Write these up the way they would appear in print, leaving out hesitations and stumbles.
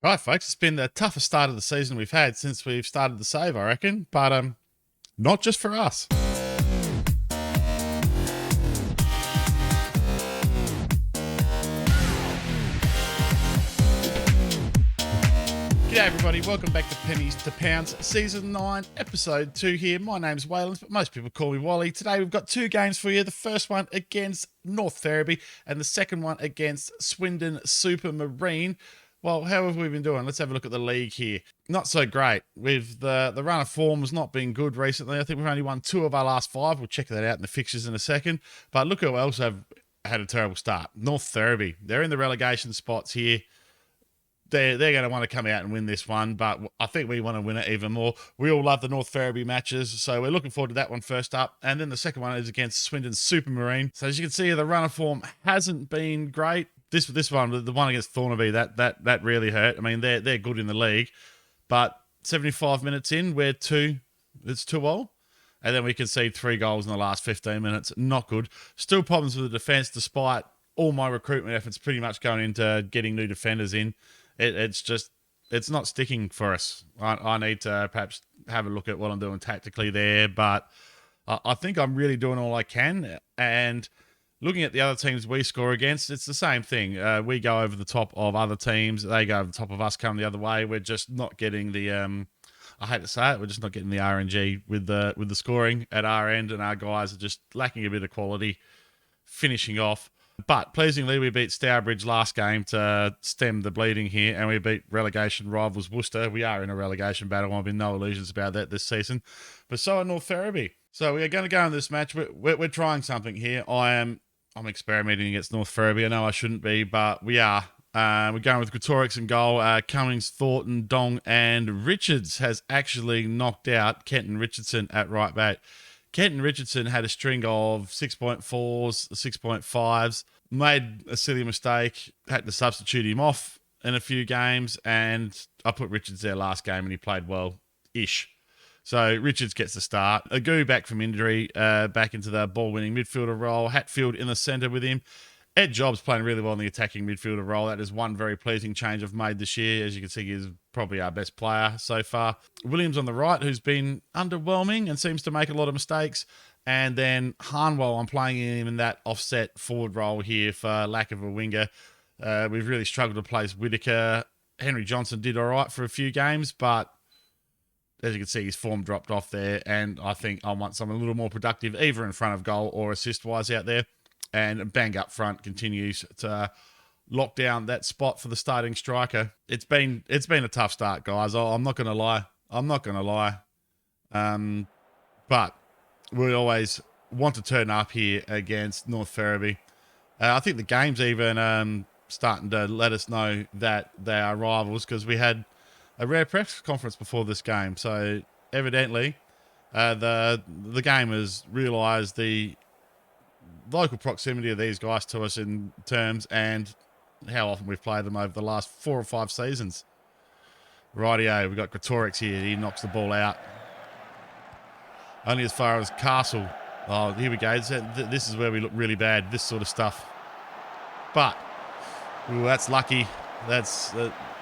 Right, folks, it's been the toughest start of the season we've had since we've started the save, I reckon. But not just for us. G'day everybody, welcome back to Pennies to Pounds, Season 9, Episode 2 here. My name's Wayland, but most people call me Wally. Today we've got two games for you. The first one against North Ferriby and the second one against Swindon Supermarine. Well, how have we been doing? Let's have a look at the league here. Not so great. With the run of form has not been good recently. I think we've only won 2 of our last 5. We'll check that out in the fixtures in a second. But look who else have had a terrible start. North Ferriby. They're in the relegation spots here. They're going to want to come out and win this one, but I think we want to win it even more. We all love the North Ferriby matches, so we're looking forward to that one first up. And then the second one is against Swindon Supermarine. So as you can see, the run of form hasn't been great. This one, the one against Thornaby, that really hurt. I mean, they're good in the league, but 75 minutes in, it's 2-0. And then we concede 3 goals in the last 15 minutes. Not good. Still problems with the defence, despite all my recruitment efforts pretty much going into getting new defenders in. It's not sticking for us. I need to perhaps have a look at what I'm doing tactically there, but I think I'm really doing all I can. And looking at the other teams we score against, it's the same thing. We go over the top of other teams. They go over the top of us coming the other way. We're just not getting the, I hate to say it, we're just not getting the RNG with the scoring at our end, and our guys are just lacking a bit of quality finishing off. But pleasingly, we beat Stourbridge last game to stem the bleeding here, and we beat relegation rivals Worcester. We are in a relegation battle. I've been no illusions about that this season. But so are North Ferriby. So we are going to go in this match. We're trying something here. I'm experimenting against North Ferriby. I know I shouldn't be, but we are. We're going with Gretorix in goal. Cummings, Thornton, Dong, and Richards has actually knocked out Kenton Richardson at right back. Kenton Richardson had a string of 6.4s, 6.5s, made a silly mistake, had to substitute him off in a few games, and I put Richards there last game and he played well-ish. So Richards gets the start. Agu back from injury, back into the ball-winning midfielder role. Hatfield in the centre with him. Ed Jobs playing really well in the attacking midfielder role. That is one very pleasing change I've made this year. As you can see, he's probably our best player so far. Williams on the right, who's been underwhelming and seems to make a lot of mistakes. And then Harnwell, I'm playing him in that offset forward role here for lack of a winger. We've really struggled to place Whittaker. Henry Johnson did all right for a few games, but as you can see, his form dropped off there. And I think I want someone a little more productive, either in front of goal or assist-wise out there. And Bang up front continues to lock down that spot for the starting striker. It's been a tough start, guys. I'm not going to lie. But we always want to turn up here against North Ferriby. I think the game's even starting to let us know that they are rivals, because we had a rare press conference before this game. So evidently, the game has realised the local proximity of these guys to us in terms and how often we've played them over the last 4 or 5 seasons. Rightio, we've got Gretorix here. He knocks the ball out. Only as far as Castle. Oh, here we go. This is where we look really bad, this sort of stuff. But, ooh, that's lucky. That's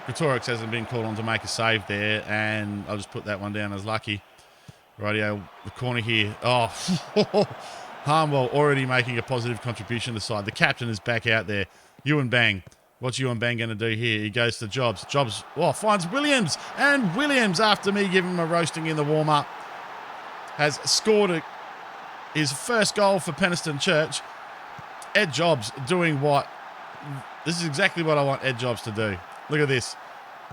Gretorix hasn't been called on to make a save there, and I'll just put that one down as lucky. Rightio, the corner here. Oh, Harnwell already making a positive contribution to the side. The captain is back out there. Ewan Bang. What's Ewan Bang going to do here? He goes to Jobs. Jobs finds Williams. And Williams, after me giving him a roasting in the warm-up, has scored his first goal for Penistone Church. Ed Jobs doing what? This is exactly what I want Ed Jobs to do. Look at this.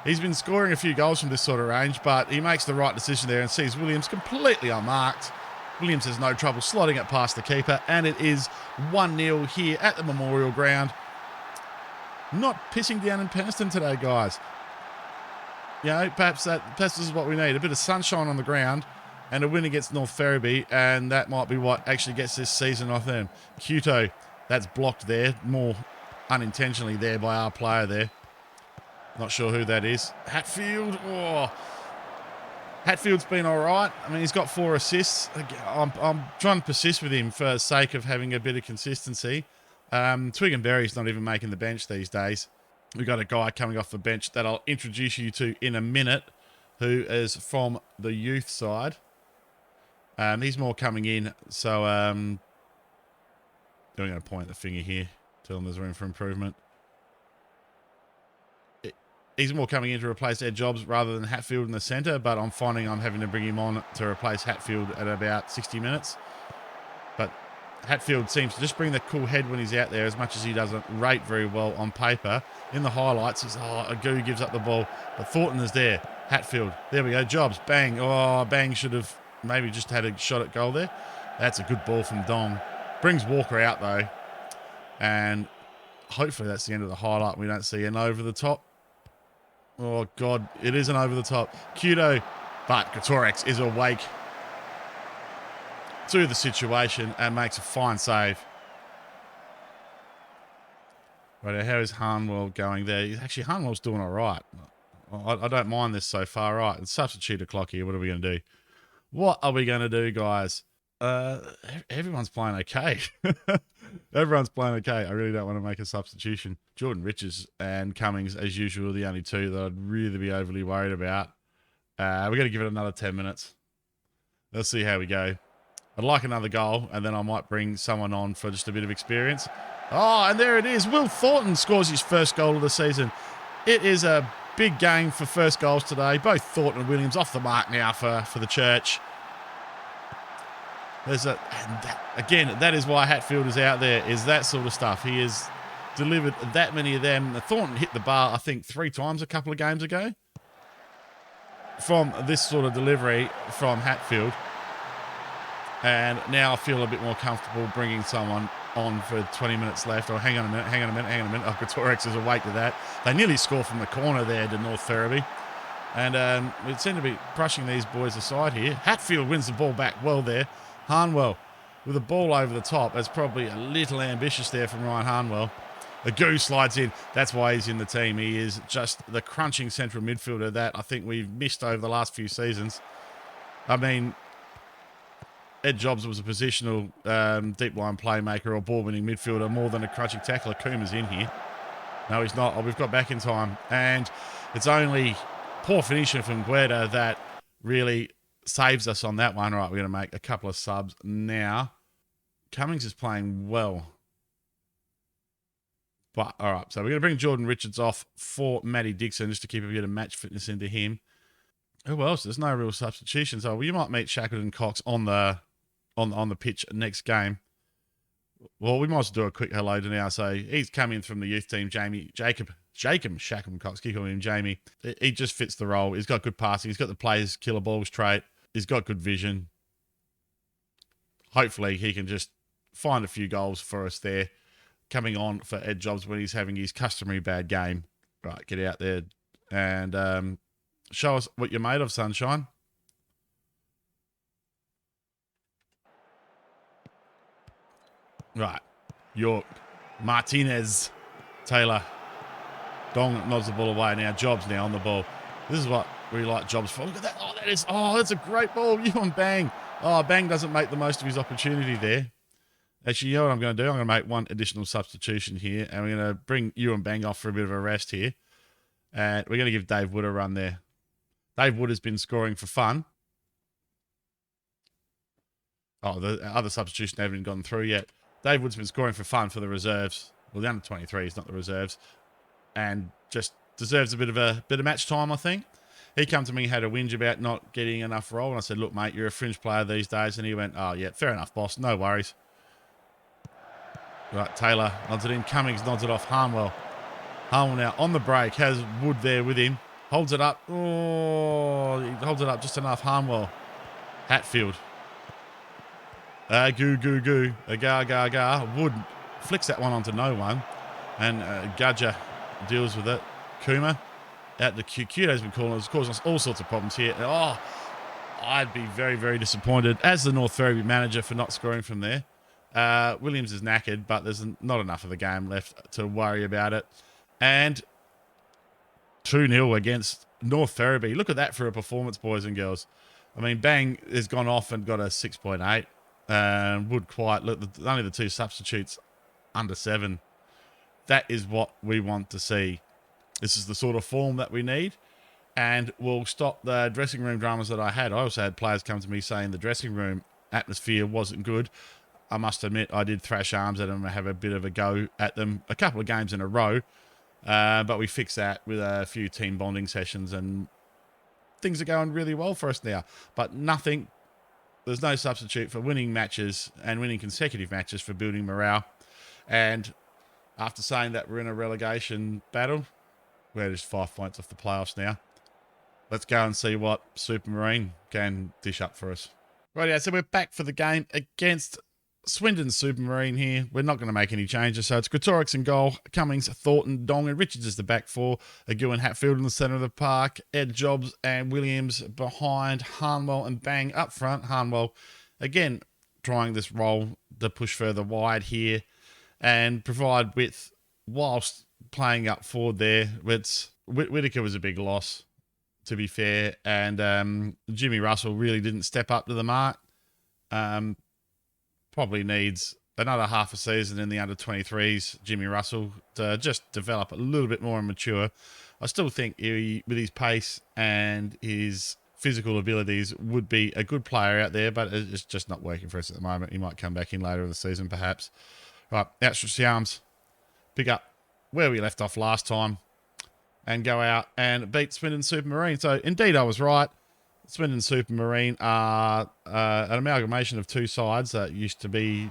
He's been scoring a few goals from this sort of range, but he makes the right decision there and sees Williams completely unmarked. Williams has no trouble slotting it past the keeper, and it is 1-0 here at the Memorial Ground. Not pissing down in Penistone today, guys. You know, perhaps this is what we need. A bit of sunshine on the ground and a win against North Ferriby, and that might be what actually gets this season off them. Cuto, that's blocked there, more unintentionally there by our player there. Not sure who that is. Hatfield, Hatfield's been all right. I mean, he's got 4 assists. I'm trying to persist with him for the sake of having a bit of consistency. Twig and Berry's not even making the bench these days. We've got a guy coming off the bench that I'll introduce you to in a minute, who is from the youth side. He's more coming in, so I'm going to point the finger here, tell him there's room for improvement. He's more coming in to replace Ed Jobs rather than Hatfield in the centre, but I'm finding I'm having to bring him on to replace Hatfield at about 60 minutes. But Hatfield seems to just bring the cool head when he's out there, as much as he doesn't rate very well on paper. In the highlights, he's, Agu gives up the ball, but Thornton is there. Hatfield, there we go, Jobs, bang. Oh, bang, should have maybe just had a shot at goal there. That's a good ball from Dong. Brings Walker out, though, and hopefully that's the end of the highlight. We don't see an over the top. Oh, God, it isn't over the top. Kudo, but Katorex is awake to the situation and makes a fine save. Right, how is Harnwell going there? Actually, Harnwell's doing all right. I don't mind this so far. Right, it's substitute o'clock here. What are we going to do? What are we going to do, guys? Everyone's playing okay. Everyone's playing okay. I really don't want to make a substitution. Jordan Richards and Cummings, as usual, the only two that I'd really be overly worried about. We're going to give it another 10 minutes. Let's see how we go. I'd like another goal, and then I might bring someone on for just a bit of experience. Oh, and there it is. Will Thornton scores his first goal of the season. It is a big game for first goals today. Both Thornton and Williams off the mark now for the Church. Again, that is why Hatfield is out there, is that sort of stuff. He has delivered that many of them. Thornton hit the bar, I think, 3 times a couple of games ago from this sort of delivery from Hatfield. And now I feel a bit more comfortable bringing someone on for 20 minutes left. Oh, hang on a minute. Oh, Katorex is awake to that. They nearly score from the corner there to North Ferriby. And we seem to be brushing these boys aside here. Hatfield wins the ball back well there. Harnwell with a ball over the top. That's probably a little ambitious there from Ryan Harnwell. The Goose slides in. That's why he's in the team. He is just the crunching central midfielder that I think we've missed over the last few seasons. I mean, Ed Jobs was a positional deep line playmaker or ball-winning midfielder more than a crunching tackler. Kuma's in here. No, he's not. Oh, we've got back in time. And it's only poor finishing from Guetta that really saves us on that one. All right, we're going to make a couple of subs now. Cummings is playing well. But, all right, so we're going to bring Jordan Richards off for Matty Dixon just to keep a bit of match fitness into him. Who else? There's no real substitutions. Oh, well, you might meet Shackleton Cox on the pitch next game. Well, we might as well do a quick hello to now. So he's come in from the youth team, Jacob Shackleton Cox, keep calling him Jamie. He just fits the role. He's got good passing. He's got the players killer balls trait. He's got good vision. Hopefully he can just find a few goals for us there. Coming on for Ed Jobs when he's having his customary bad game. Right, get out there and show us what you're made of, sunshine. Right. York. Martinez. Taylor. Dong nods the ball away now. Jobs now on the ball. This is what we like Jobs for. Look at that. That's a great ball. You and Bang. Oh, Bang doesn't make the most of his opportunity there. Actually, you know what I'm going to do? I'm going to make one additional substitution here, and we're going to bring you and Bang off for a bit of a rest here. And we're going to give Dave Wood a run there. Dave Wood has been scoring for fun. Oh, the other substitution hasn't even gone through yet. Dave Wood's been scoring for fun for the reserves. Well, the under 23s, not the reserves. And just deserves a bit of match time, I think. He came to me, had a whinge about not getting enough role. And I said, look, mate, you're a fringe player these days. And he went, oh, yeah, fair enough, boss. No worries. Right, Taylor nods it in. Cummings nods it off. Harnwell now on the break. Has Wood there with him. Holds it up. Oh, he holds it up just enough. Harnwell. Hatfield. Goo. Agar. Wood flicks that one onto no one. And Gudger deals with it. Kuma out the Kudo's been calling us, causing us all sorts of problems here. Oh, I'd be very, very disappointed as the North Ferriby manager for not scoring from there. Williams is knackered, but there's not enough of the game left to worry about it. And 2-0 against North Ferriby. Look at that for a performance, boys and girls. I mean, Bang has gone off and got a 6.8. Wood quite, look, only the two substitutes under 7. That is what we want to see. This is the sort of form that we need, and will stop the dressing room dramas that I had. I also had players come to me saying the dressing room atmosphere wasn't good. I must admit, I did thrash arms at them and have a bit of a go at them a couple of games in a row. But we fixed that with a few team bonding sessions, and things are going really well for us now. But there's no substitute for winning matches and winning consecutive matches for building morale. And after saying that we're in a relegation battle, we're just 5 points off the playoffs now. Let's go and see what Supermarine can dish up for us. Right, yeah, so we're back for the game against Swindon Supermarine here. We're not going to make any changes. So it's Gretorix in goal, Cummings, Thornton, Dong, and Richards is the back four. Agu and Hatfield in the centre of the park. Ed Jobs and Williams behind. Harnwell and Bang up front. Harnwell, again, trying this role to push further wide here and provide width whilst playing up forward there. Whittaker was a big loss, to be fair, and Jimmy Russell really didn't step up to the mark. Probably needs another half a season in the under-23s, Jimmy Russell, to just develop a little bit more and mature. I still think he, with his pace and his physical abilities, would be a good player out there, but it's just not working for us at the moment. He might come back in later in the season, perhaps. Right, outstretch the arms. Pick up where we left off last time and go out and beat Swindon Supermarine. So, indeed, I was right. Swindon Supermarine are an amalgamation of two sides that used to be...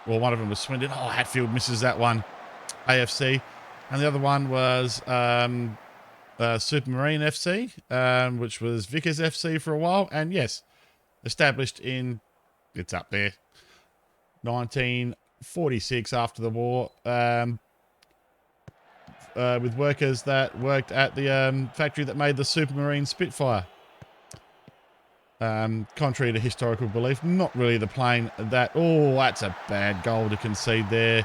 Well, one of them was Swindon. Oh, Hatfield misses that one. AFC. And the other one was Supermarine FC, which was Vickers FC for a while. And yes, established in... It's up there. 1946 after the war. With workers that worked at the factory that made the Supermarine Spitfire. Contrary to historical belief, not really the plane that... Oh, that's a bad goal to concede there.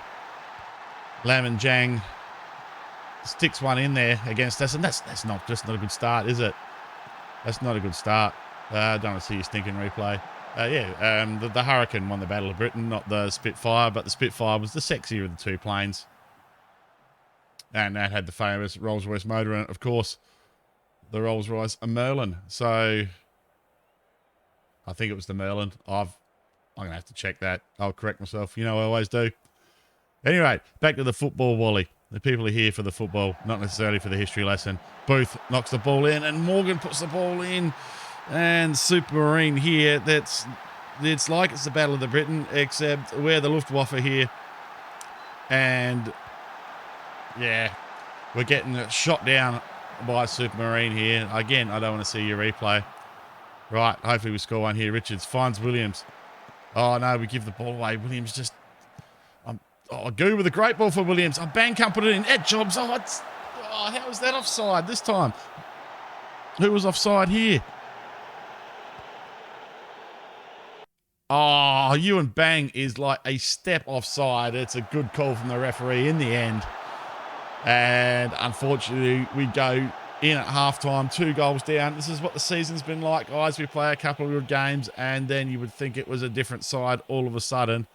Lam and Jang sticks one in there against us, and that's not a good start, is it? That's not a good start. I don't want to see your stinking replay. The Hurricane won the Battle of Britain, not the Spitfire, but the Spitfire was the sexier of the two planes. And that had the famous Rolls-Royce motor in it, of course. The Rolls-Royce Merlin. So, I think it was the Merlin. I'm going to have to check that. I'll correct myself. You know I always do. Anyway, back to the football, Wally. The people are here for the football, not necessarily for the history lesson. Booth knocks the ball in, and Morgan puts the ball in. And Supermarine here, it's like it's the Battle of the Britain, except we're the Luftwaffe here. And... yeah, we're getting shot down by Supermarine here. Again, I don't want to see your replay. Right, hopefully we score one here. Richards finds Williams. Oh, no, we give the ball away. Williams just... Goo with a great ball for Williams. Bang can't put it in. Ed Jobs. How was that offside this time? Who was offside here? Oh, Ewan Bang is like a step offside. It's a good call from the referee in the end. And unfortunately, we go in at halftime, 2 goals down. This is what the season's been like, guys. We play a couple of good games, and then you would think it was a different side all of a sudden.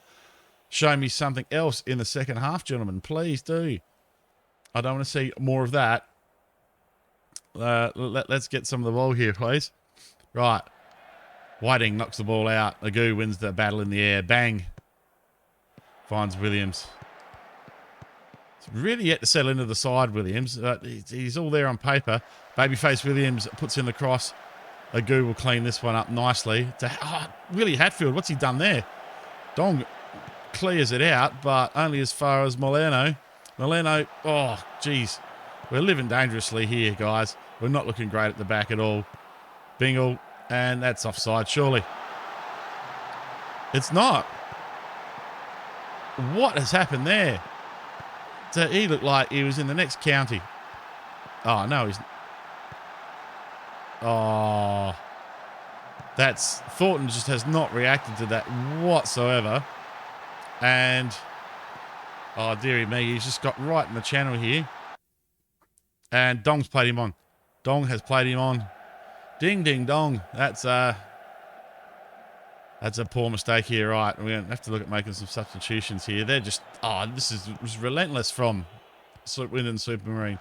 Show me something else in the second half, gentlemen. Please do. I don't want to see more of that. Let's get some of the ball here, please. Right. Whiting knocks the ball out. Agu wins the battle in the air. Bang. Finds Williams. It's really yet to settle into the side, Williams. He's all there on paper. Babyface Williams puts in the cross. Agu will clean this one up nicely. Willie Hatfield, what's he done there? Dong clears it out, but only as far as Moleno. Oh, geez. We're living dangerously here, guys. We're not looking great at the back at all. Bingle, and that's offside, surely. It's not. What has happened there? So he looked like he was in the next county. Oh, no, he's... Oh. Thornton just has not reacted to that whatsoever. And... oh, dearie me, he's just got right in the channel here. And Dong's played him on. Dong has played him on. Ding, ding, dong. That's a poor mistake here, right? We're going to have to look at making some substitutions here. They're just... oh, this was relentless from Swindon Supermarine.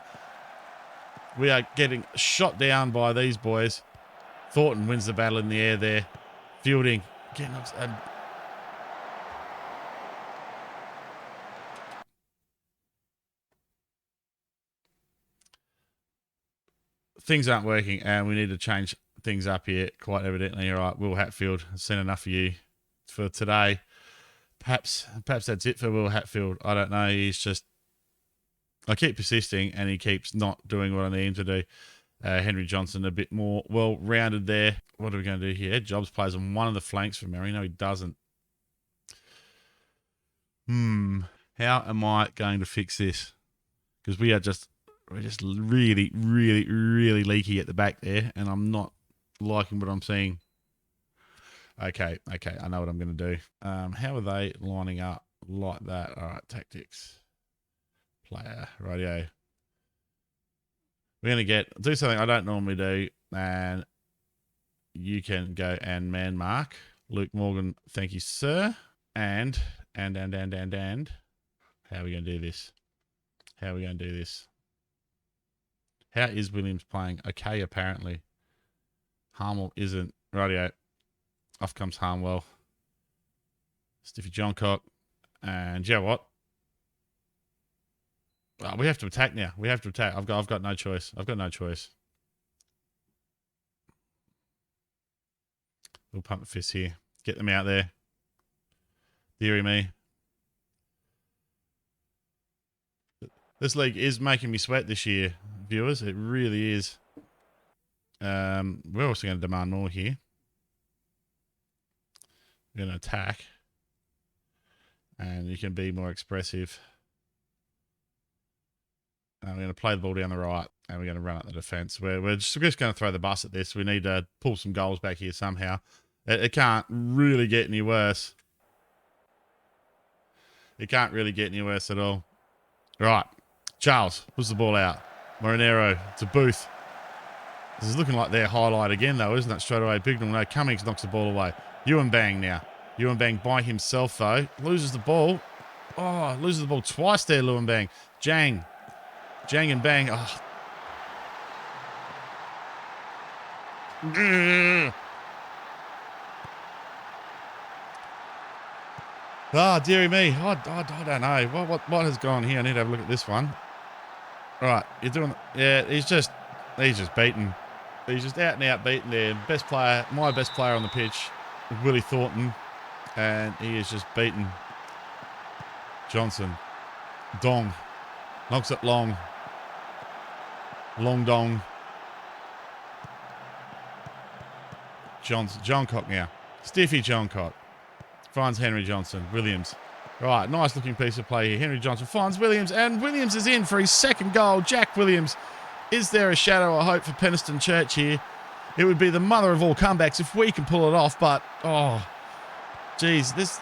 We are getting shot down by these boys. Thornton wins the battle in the air there. Fielding. Again, things aren't working and we need to change things up here quite evidently. All right, Will Hatfield, I've seen enough of you for today. Perhaps that's it for Will Hatfield. I don't know. He's just, I keep persisting and he keeps not doing what I need him to do. Henry Johnson a bit more well-rounded there. What are we going to do here? Ed Jobs plays on one of the flanks for memory. No, he doesn't. How am I going to fix this? Because we're just really, really, really leaky at the back there, and I'm not liking what I'm seeing. Okay, I know what I'm going to do. How are they lining up like that? All right, tactics. Player, radio. We're going to do something I don't normally do, and you can go and man mark. Luke Morgan, thank you, sir. And how are we going to do this? How is Williams playing? Okay, apparently. Harmwell isn't. Radio. Off comes Harmwell. Stiffy Johncock. And you know what? Oh, we have to attack now. I've got no choice. We'll pump the fist here. Get them out there. Deary me. This league is making me sweat this year, viewers. It really is. We're also going to demand more here. We're going to attack. And you can be more expressive. We're going to play the ball down the right. And we're going to run up the defence. We're just going to throw the bus at this. We need to pull some goals back here somehow. It can't really get any worse. It can't really get any worse at all. Right. Charles puts the ball out. Morinero to Booth. This is looking like their highlight again, though, isn't it? Straight away. Bignell, no. Cummings knocks the ball away. Ewan Bang now. Ewan Bang by himself, though. Loses the ball. Oh, loses the ball twice there, Ewan Bang. Jang and Bang. Oh. Oh, dearie me. I don't know. What has gone here? I need to have a look at this one. Right, you're doing... Yeah, he's just beaten. He's just out and out beaten there. Best player, my best player on the pitch, Willie Thornton. And he is just beaten. Johnson. Dong. Knocks it long. Long Dong. Johncock now. Stiffy Johncock. Finds Henry Johnson. Williams. Right, nice looking piece of play here. Henry Johnson finds Williams, and Williams is in for his second goal. Jack Williams. Is there a shadow of hope for Penistone Church here? It would be the mother of all comebacks if we can pull it off, but, oh, geez, this...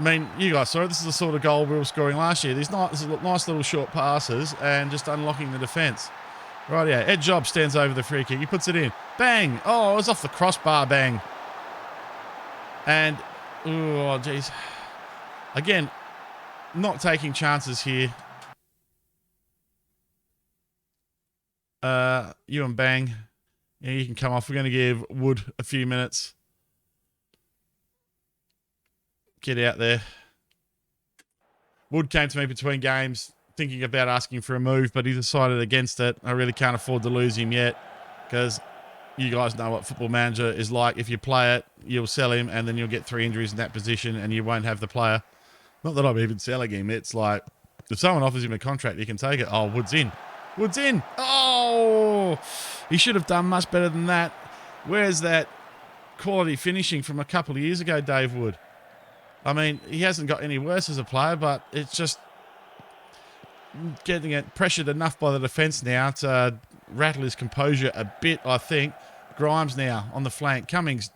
I mean, you guys saw it. This is the sort of goal we were scoring last year. These nice little short passes and just unlocking the defence. Right, yeah. Ed Job stands over the free kick. He puts it in. Bang! Oh, it was off the crossbar, bang. And, oh, geez. Again, not taking chances here. Ewan Bang. Yeah, you can come off. We're going to give Wood a few minutes. Get out there. Wood came to me between games thinking about asking for a move, but he decided against it. I really can't afford to lose him yet because you guys know what Football Manager is like. If you play it, you'll sell him and then you'll get 3 injuries in that position and you won't have the player. Not that I'm even selling him. It's like if someone offers him a contract, he can take it. Oh, Wood's in. Wood's in. Oh, he should have done much better than that. Where's that quality finishing from a couple of years ago, Dave Wood? I mean, he hasn't got any worse as a player, but it's just getting it pressured enough by the defence now to rattle his composure a bit, I think. Grimes now on the flank. Cummings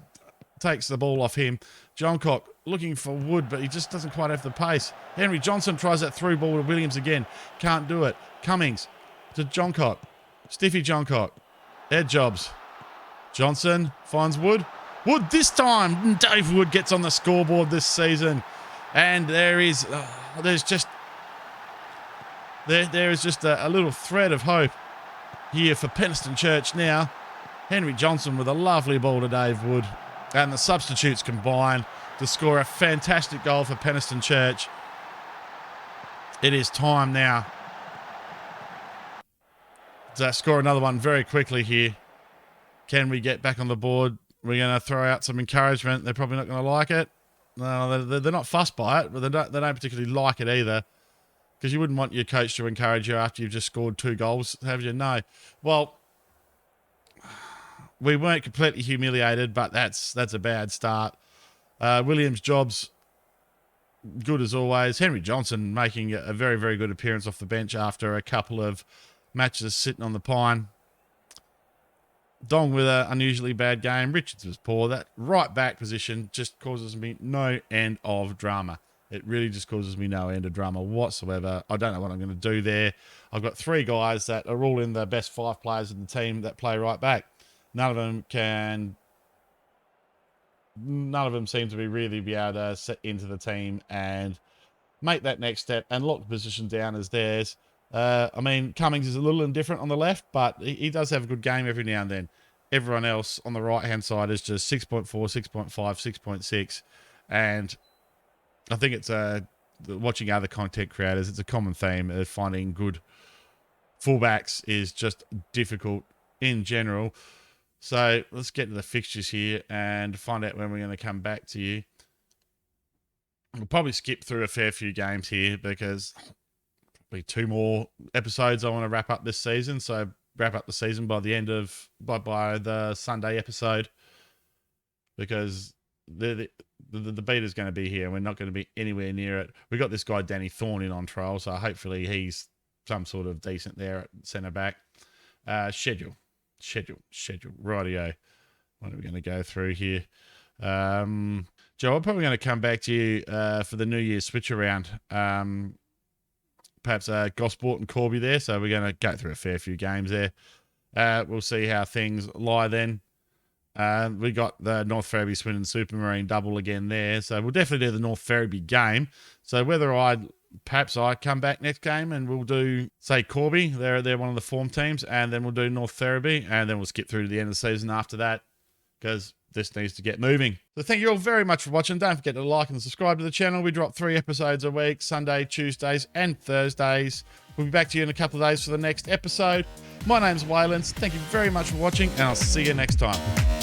takes the ball off him. Johncock looking for Wood, but he just doesn't quite have the pace. Henry Johnson tries that through ball to Williams again. Can't do it. Cummings to Johncock. Stiffy Johncock. Ed Jobs. Johnson finds Wood. Wood this time. Dave Wood gets on the scoreboard this season. And there's just... There is just a little thread of hope here for Penistone Church now. Henry Johnson with a lovely ball to Dave Wood. And the substitutes combined to score a fantastic goal for Penistone Church. It is time now to score another one very quickly here. Can we get back on the board? We're going to throw out some encouragement. They're probably not going to like it. No, they're not fussed by it, but they don't particularly like it either. Because you wouldn't want your coach to encourage you after you've just scored 2 goals, have you? No. Well, we weren't completely humiliated, but that's a bad start. Williams' job's good as always. Henry Johnson making a very, very good appearance off the bench after a couple of matches sitting on the pine. Dong with an unusually bad game. Richards was poor. That right back position just causes me no end of drama. It really just causes me no end of drama whatsoever. I don't know what I'm going to do there. I've got 3 guys that are all in the best 5 players in the team that play right back. None of them seem to really be able to set into the team and make that next step and lock the position down as theirs. I mean, Cummings is a little indifferent on the left, but he does have a good game every now and then. Everyone else on the right-hand side is just 6.4, 6.5, 6.6. And I think it's watching other content creators, it's a common theme of finding good fullbacks is just difficult in general. So let's get to the fixtures here and find out when we're going to come back to you. We'll probably skip through a fair few games here because probably 2 more episodes I want to wrap up this season. So wrap up the season by the end of by the Sunday episode, because the beat is going to be here and we're not going to be anywhere near it. We got this guy Danny Thorne in on trial, so hopefully he's some sort of decent there at centre back. Schedule. Rightio. What are we going to go through here? Joe, I'm probably going to come back to you for the New Year's switch around. Perhaps Gosport and Corby there, so we're going to go through a fair few games there. We'll see how things lie then. We got the North Ferriby Swindon Supermarine double again there, so we'll definitely do the North Ferriby game. So whether I come back next game and we'll do, say, Corby, they're one of the form teams, and then we'll do North Ferriby, and then we'll skip through to the end of the season after that, because this needs to get moving. So thank you all very much for watching. Don't forget to like and subscribe to the channel. We drop 3 episodes a week, Sunday, Tuesdays, and Thursdays. We'll be back to you in a couple of days for the next episode. My name's Waylens. Thank you very much for watching, and I'll see you next time.